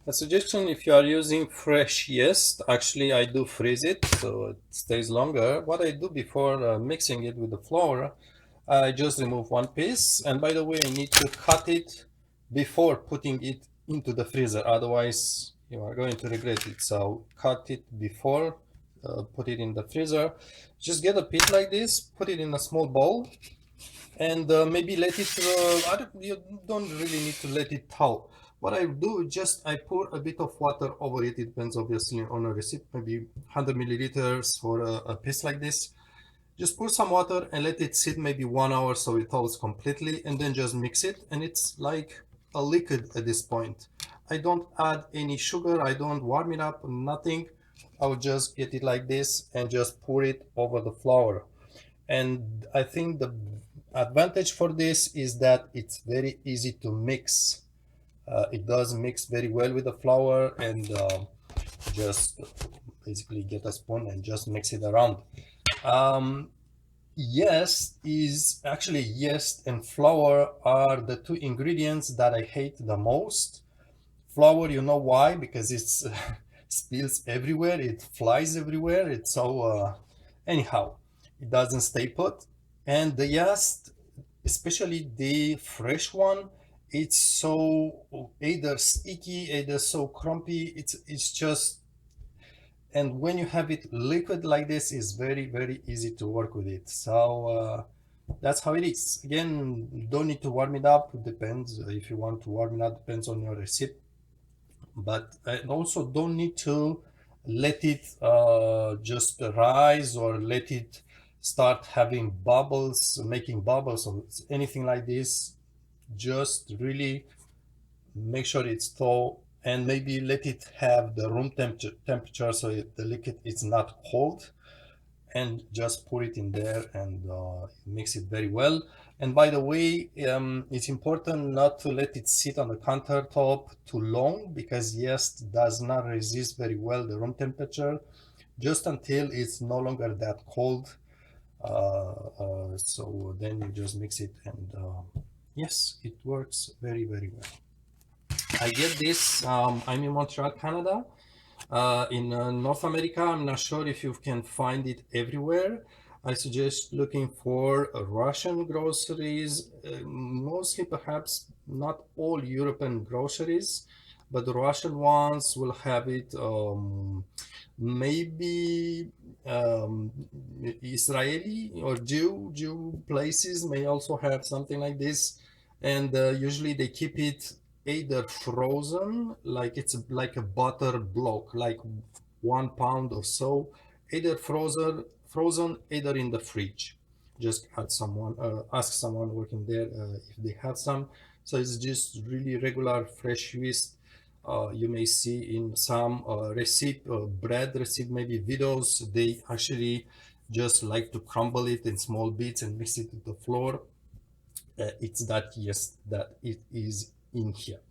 A suggestion, if you are using fresh yeast, actually I do freeze it so it stays longer. What I do before mixing it with the flour, I just remove one piece. And by the way, I need to cut it before putting it into the freezer. Otherwise, you are going to regret it. So cut it before, put it in the freezer. Just get a piece like this, put it in a small bowl, and maybe let it you don't really need to let it thaw. What I do is just I pour a bit of water over it. It depends obviously on a recipe, maybe 100 milliliters for a piece like this. Just pour some water and let it sit maybe 1 hour so it thaws completely, and then just mix it, and it's like a liquid at this point. I don't add any sugar, I don't warm it up, nothing. I will just get it like this and just pour it over the flour. And I think the advantage for this is that it's very easy to mix. It does mix very well with the flour, and just basically get a spoon and just mix it around. Um, yeast and flour are the two ingredients that I hate the most. Flour, you know why? Because it's spills everywhere, it flies everywhere. It's so anyhow, it doesn't stay put. And the yeast, especially the fresh one, it's so either sticky, either so crumpy. It's just, and when you have it liquid like this, it's very easy to work with it. So that's how it is. Again, you don't need to warm it up. It depends if you want to warm it up. Depends on your recipe, but I also don't need to let it just rise or let it start having bubbles, making bubbles or anything like this. Just really make sure it's thaw, and maybe let it have the room temperature so the liquid is not cold, and just put it in there and mix it very well. And by the way, it's important not to let it sit on the countertop too long, because yeast does not resist very well the room temperature, just until it's no longer that cold. So then you just mix it, and yes, it works very well. I get this. I'm in Montreal, Canada. In North America, I'm not sure if you can find it everywhere. I suggest looking for Russian groceries, mostly perhaps not all European groceries, but the Russian ones will have it. Maybe Israeli or Jew places may also have something like this, and usually they keep it either frozen, like it's like a butter block, like 1 pound or so, either frozen, either in the fridge. Just ask someone working there if they have some. So it's just really regular fresh yeast. You may see in some bread recipe, maybe videos, they actually just like to crumble it in small bits and mix it with the flour. It's that yeast that it is in here.